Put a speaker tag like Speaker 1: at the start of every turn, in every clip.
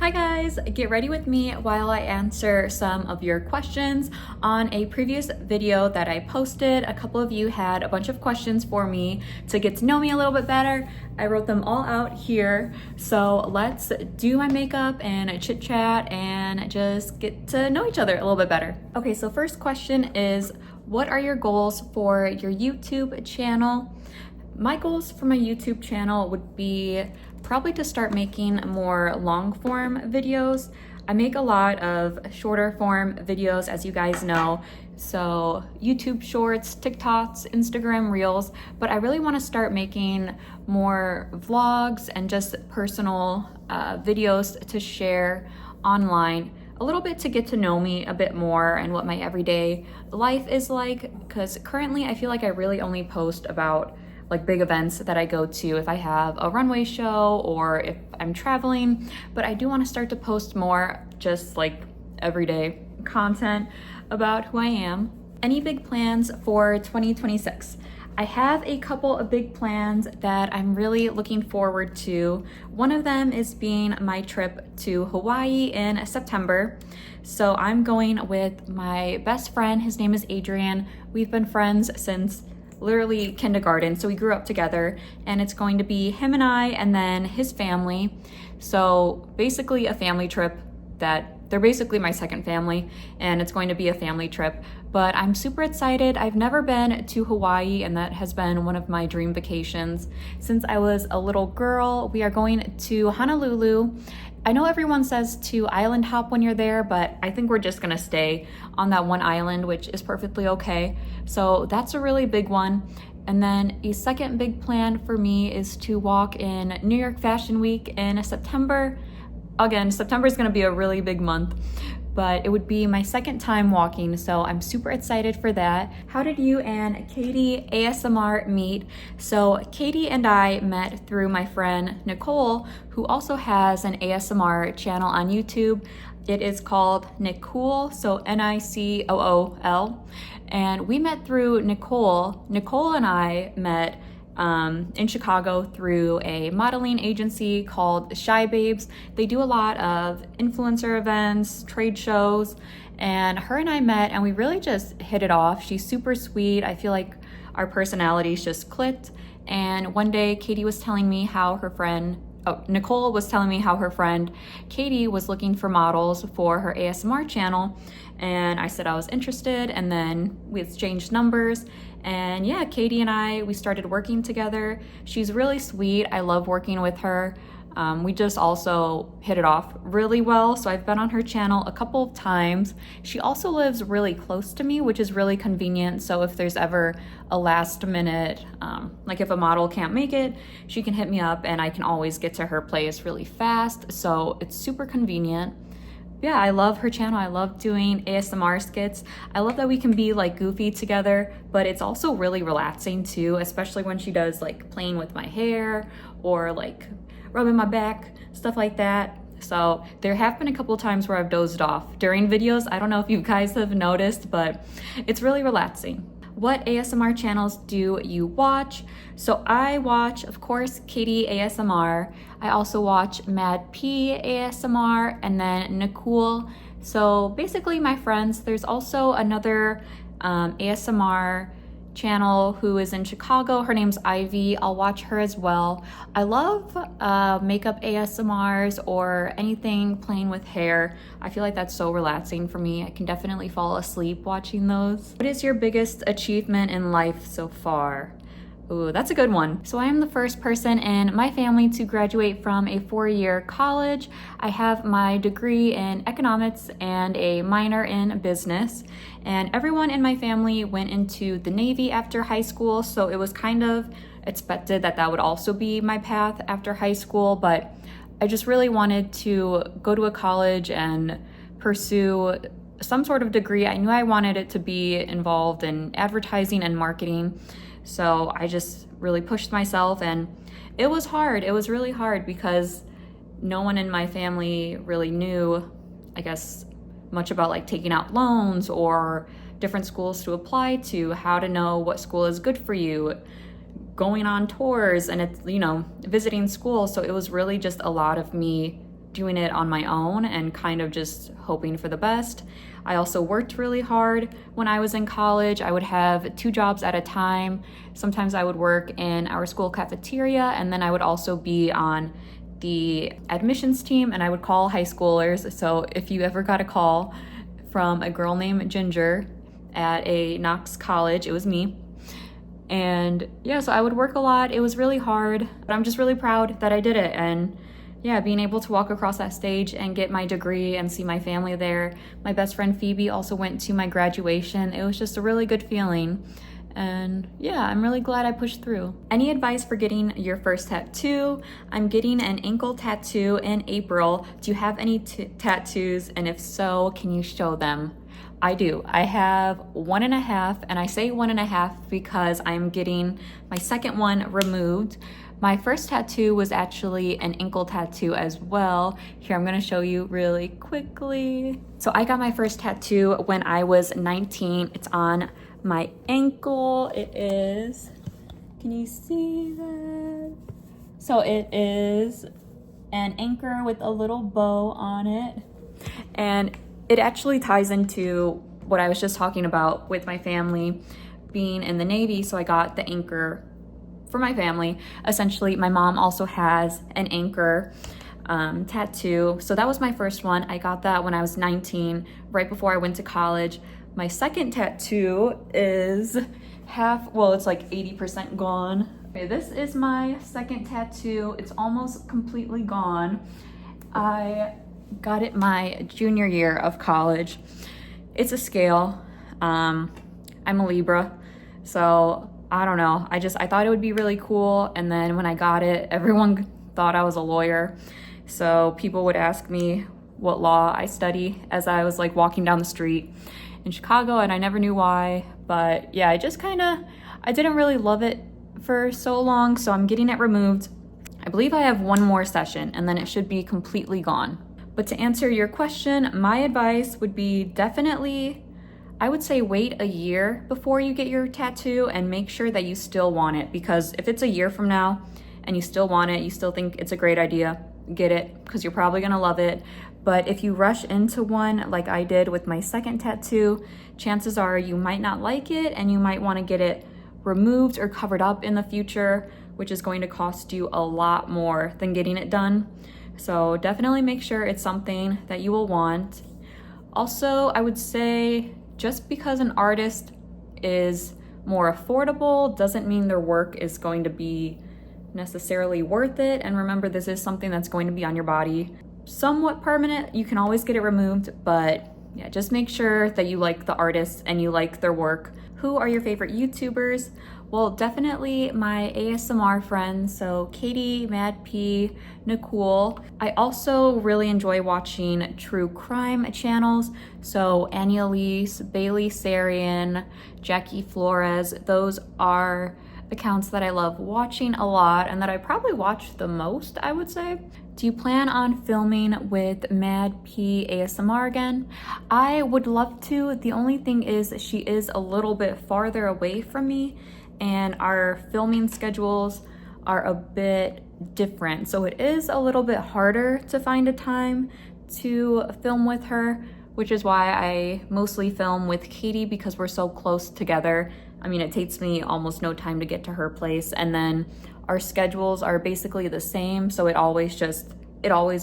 Speaker 1: Hi guys, get ready with me while I answer some of your questions. On a previous video that I posted, a couple of you had a bunch of questions for me to get to know me a little bit better. I wrote them all out here. So let's do my makeup and chit chat and just get to know each other a little bit better. Okay, so first question is, what are your goals for your YouTube channel? My goals for my YouTube channel would be probably to start making more long form videos. I make a lot of shorter form videos, as you guys know. So YouTube shorts, TikToks, Instagram reels, but I really want to start making more vlogs and just personal videos to share online. A little bit to get to know me a bit more and what my everyday life is like, because currently I feel like I really only post about like big events that I go to, if I have a runway show or if I'm traveling, but I do want to start to post more just like everyday content about who I am. Any big plans for 2026? I have a couple of big plans that I'm really looking forward to. One of them is being my trip to Hawaii in September. So I'm going with my best friend. His name is Adrian. We've been friends since literally kindergarten, so we grew up together, and it's going to be him and I and then his family. So basically a family trip that they're basically my second family, and it's going to be a family trip. But I'm super excited. I've never been to Hawaii, and that has been one of my dream vacations since I was a little girl. We are going to Honolulu. I know everyone says to island hop when you're there, but I think we're just gonna stay on that one island, which is perfectly okay. So that's a really big one. And then a second big plan for me is to walk in New York Fashion Week in September. Again, September is gonna be a really big month, but it would be my second time walking, so I'm super excited for that. How did you and Katie ASMR meet? So Katie and I met through my friend Nicole, who also has an ASMR channel on YouTube. It is called Nicool, so Nicool, and we met through Nicole. Nicole and I met in Chicago through a modeling agency called Shy Babes. They do a lot of influencer events, trade shows, and her and I met and we really just hit it off. She's super sweet. I feel like our personalities just clicked. And one day Nicole was telling me how her friend Katie was looking for models for her ASMR channel, and I said I was interested, and then we exchanged numbers. And yeah, Katie and I, we started working together. She's really sweet. I love working with her. We just also hit it off really well. So I've been on her channel a couple of times. She also lives really close to me, which is really convenient. So if there's ever a last minute, like if a model can't make it, she can hit me up and I can always get to her place really fast. So it's super convenient. Yeah, I love her channel. I love doing ASMR skits. I love that we can be like goofy together, but it's also really relaxing too, especially when she does like playing with my hair or like rubbing my back, stuff like that. So there have been a couple of times where I've dozed off during videos. I don't know if you guys have noticed, but it's really relaxing. What ASMR channels do you watch? So I watch, of course, Katie ASMR. I also watch Mad P ASMR and then Nicool. So basically my friends. There's also another ASMR channel who is in Chicago. Her name's Ivy. I'll watch her as well. I love makeup ASMRs or anything playing with hair. I feel like that's so relaxing for me. I can definitely fall asleep watching those. What is your biggest achievement in life so far? Ooh, that's a good one. So I am the first person in my family to graduate from a 4-year college. I have my degree in economics and a minor in business. And everyone in my family went into the Navy after high school, so it was kind of expected that that would also be my path after high school. But I just really wanted to go to a college and pursue some sort of degree. I knew I wanted it to be involved in advertising and marketing. So I just really pushed myself, and it was hard. It was really hard because no one in my family really knew, I guess, much about like taking out loans or different schools to apply to, how to know what school is good for you, going on tours, and it's, visiting schools. So it was really just a lot of me doing it on my own and kind of just hoping for the best. I also worked really hard when I was in college. I would have 2 jobs at a time. Sometimes I would work in our school cafeteria, and then I would also be on the admissions team, and I would call high schoolers. So if you ever got a call from a girl named Ginger at a Knox college, it was me. And yeah, so I would work a lot. It was really hard, but I'm just really proud that I did it. And yeah, being able to walk across that stage and get my degree and see my family there. My best friend Phoebe also went to my graduation. It was just a really good feeling. And yeah, I'm really glad I pushed through. Any advice for getting your first tattoo? I'm getting an ankle tattoo in April. Do you have any tattoos? And if so, can you show them? I do. I have 1.5, and I say 1.5 because I'm getting my second one removed. My first tattoo was actually an ankle tattoo as well. Here, I'm gonna show you really quickly. So I got my first tattoo when I was 19. It's on my ankle. It is, can you see that? So it is an anchor with a little bow on it. And it actually ties into what I was just talking about with my family being in the Navy. So I got the anchor for my family. Essentially, my mom also has an anchor tattoo. So that was my first one. I got that when I was 19, right before I went to college. My second tattoo is it's like 80% gone. Okay, this is my second tattoo. It's almost completely gone. I got it my junior year of college. It's a scale. I'm a Libra, so I don't know. I thought it would be really cool. And then when I got it, everyone thought I was a lawyer. So people would ask me what law I study as I was like walking down the street in Chicago, and I never knew why. But yeah, I didn't really love it for so long, so I'm getting it removed. I believe I have one more session and then it should be completely gone. But to answer your question, my advice would be definitely, I would say wait a year before you get your tattoo and make sure that you still want it, because if it's a year from now and you still want it, you still think it's a great idea, get it, because you're probably gonna love it. But if you rush into one like I did with my second tattoo, chances are you might not like it and you might want to get it removed or covered up in the future, which is going to cost you a lot more than getting it done. So definitely make sure it's something that you will want. Also, I would say just because an artist is more affordable doesn't mean their work is going to be necessarily worth it. And remember, this is something that's going to be on your body. Somewhat permanent, you can always get it removed, but yeah, just make sure that you like the artist and you like their work. Who are your favorite YouTubers? Well, definitely my ASMR friends, so Katie, Mad P, Nicole. I also really enjoy watching true crime channels, so Annalise, Bailey Sarian, Jackie Flores. Those are accounts that I love watching a lot and that I probably watch the most, I would say. Do you plan on filming with Mad P ASMR again? I would love to. The only thing is she is a little bit farther away from me and our filming schedules are a bit different. So it is a little bit harder to find a time to film with her, which is why I mostly film with Katie because we're so close together. I mean, it takes me almost no time to get to her place, and then our schedules are basically the same, so it always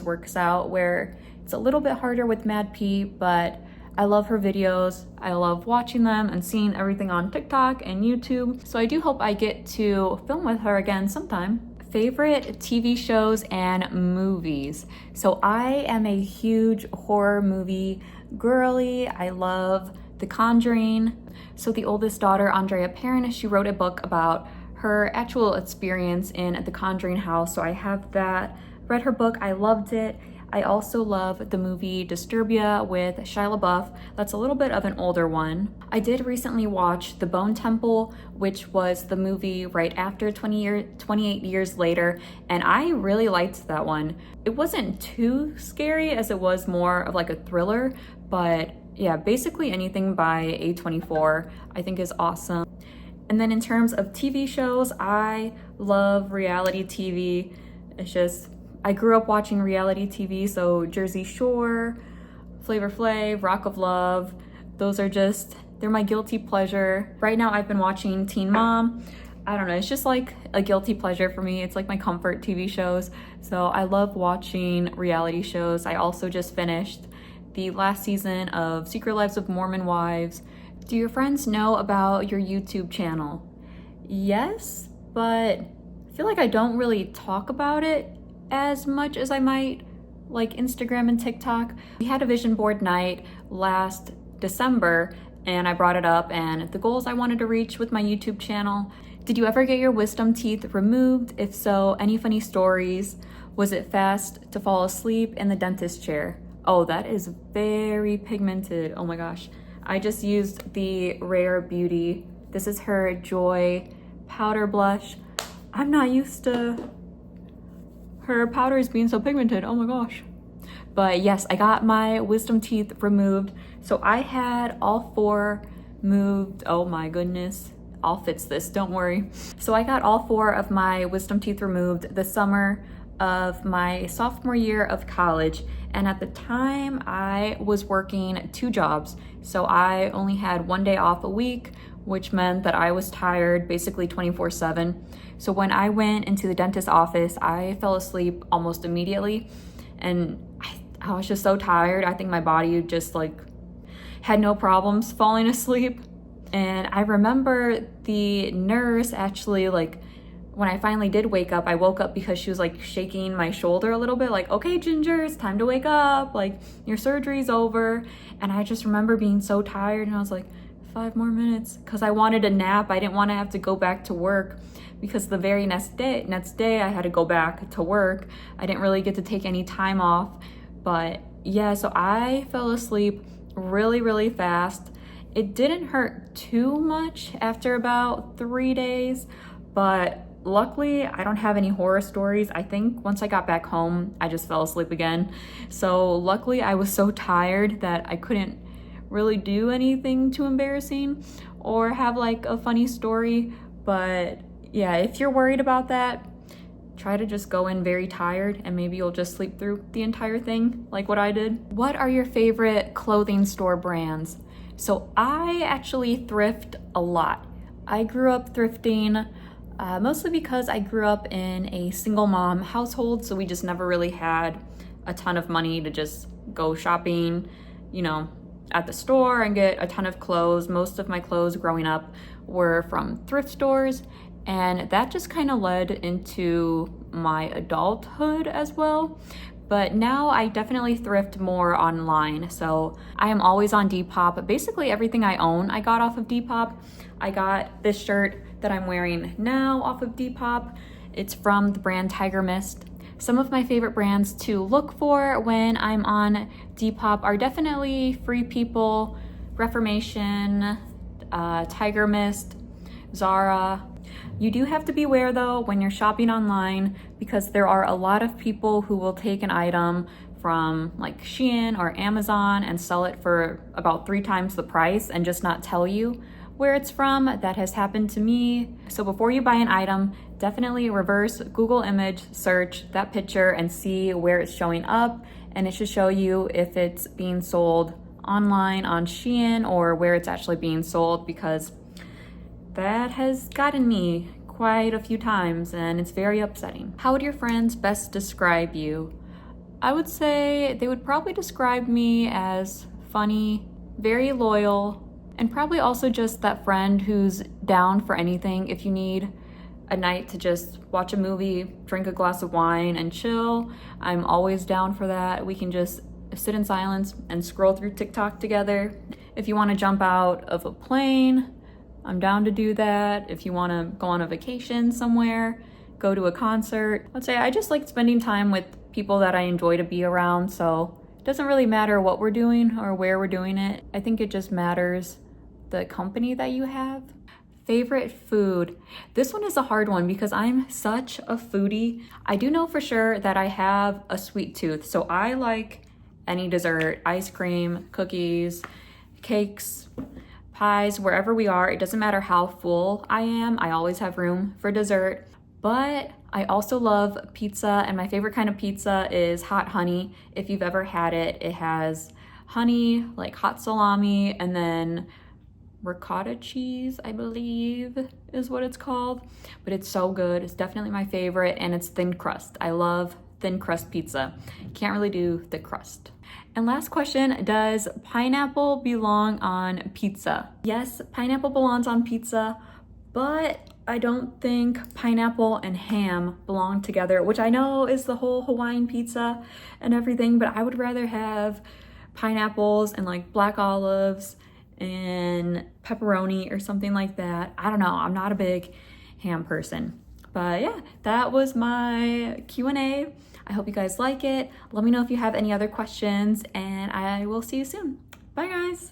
Speaker 1: works out where it's a little bit harder with Mad P, but I love her videos. I love watching them and seeing everything on TikTok and YouTube. So I do hope I get to film with her again sometime. Favorite TV shows and movies. So I am a huge horror movie girly. I love The Conjuring. So the oldest daughter, Andrea Perrin, she wrote a book about her actual experience in the Conjuring house. So I have that. Read her book, I loved it. I also love the movie Disturbia with Shia LaBeouf. That's a little bit of an older one. I did recently watch The Bone Temple, which was the movie right after 28 years later, and I really liked that one. It wasn't too scary as it was more of like a thriller, but yeah, basically anything by A24 I think is awesome. And then in terms of TV shows, I love reality TV. It's just, I grew up watching reality TV, so Jersey Shore, Flavor Flav, Rock of Love, those are just, they're my guilty pleasure. Right now I've been watching Teen Mom. I don't know, it's just like a guilty pleasure for me. It's like my comfort TV shows. So I love watching reality shows. I also just finished the last season of Secret Lives of Mormon Wives. Do your friends know about your YouTube channel? Yes, but I feel like I don't really talk about it as much as I might like Instagram and TikTok. We had a vision board night last December and I brought it up and the goals I wanted to reach with my YouTube channel. Did you ever get your wisdom teeth removed? If so, any funny stories? Was it fast to fall asleep in the dentist chair? Oh, that is very pigmented. Oh my gosh. I just used the Rare Beauty. This is her Joy powder blush. I'm not used to her powders being so pigmented. Oh my gosh. But yes, I got my wisdom teeth removed. So I had all 4 moved. Oh my goodness. I'll fix this, don't worry. So I got all 4 of my wisdom teeth removed the summer of my sophomore year of college. And at the time I was working 2 jobs. So I only had 1 day off a week, which meant that I was tired basically 24/7. So when I went into the dentist's office, I fell asleep almost immediately. And I was just so tired. I think my body just like had no problems falling asleep. And I remember the nurse actually, like, when I finally did wake up, I woke up because she was like shaking my shoulder a little bit, like, okay, Ginger, it's time to wake up, like your surgery's over. And I just remember being so tired and I was like, 5 more minutes, because I wanted a nap. I didn't want to have to go back to work because the very next day I had to go back to work. I didn't really get to take any time off. But yeah, so I fell asleep really, really fast. It didn't hurt too much after about 3 days, but luckily I don't have any horror stories. I think once I got back home, I just fell asleep again. So luckily I was so tired that I couldn't really do anything too embarrassing or have like a funny story. But yeah, if you're worried about that, try to just go in very tired and maybe you'll just sleep through the entire thing like what I did. What are your favorite clothing store brands? So I actually thrift a lot. I grew up thrifting mostly because I grew up in a single mom household, so we just never really had a ton of money to just go shopping, you know, at the store and get a ton of clothes. Most of my clothes growing up were from thrift stores, and that just kind of led into my adulthood as well. But now I definitely thrift more online. So I am always on Depop. Basically everything I own, I got off of Depop. I got this shirt that I'm wearing now off of Depop. It's from the brand Tiger Mist. Some of my favorite brands to look for when I'm on Depop are definitely Free People, Reformation, Tiger Mist, Zara. You do have to beware though when you're shopping online, because there are a lot of people who will take an item from like Shein or Amazon and sell it for about 3 times the price and just not tell you where it's from. That has happened to me. So before you buy an item, definitely reverse Google image search that picture and see where it's showing up, and it should show you if it's being sold online on Shein or where it's actually being sold, because that has gotten me quite a few times and it's very upsetting. How would your friends best describe you? I would say they would probably describe me as funny, very loyal, and probably also just that friend who's down for anything. If you need a night to just watch a movie, drink a glass of wine and chill, I'm always down for that. We can just sit in silence and scroll through TikTok together. If you want to jump out of a plane, I'm down to do that. If you want to go on a vacation somewhere, go to a concert. Let's say I just like spending time with people that I enjoy to be around. So it doesn't really matter what we're doing or where we're doing it. I think it just matters the company that you have. Favorite food. This one is a hard one because I'm such a foodie. I do know for sure that I have a sweet tooth. So I like any dessert, ice cream, cookies, cakes, pies, wherever we are. It doesn't matter how full I am. I always have room for dessert. But I also love pizza, and my favorite kind of pizza is hot honey. If you've ever had it, it has honey, like hot salami, and then ricotta cheese, I believe is what it's called. But it's so good. It's definitely my favorite, and it's thin crust. I love thin crust pizza. Can't really do thick crust. And last question, does pineapple belong on pizza? Yes, pineapple belongs on pizza, but I don't think pineapple and ham belong together, which I know is the whole Hawaiian pizza and everything, but I would rather have pineapples and like black olives and pepperoni or something like that. I don't know, I'm not a big ham person. But yeah, that was my Q&A. I hope you guys like it. Let me know if you have any other questions, and I will see you soon. Bye guys.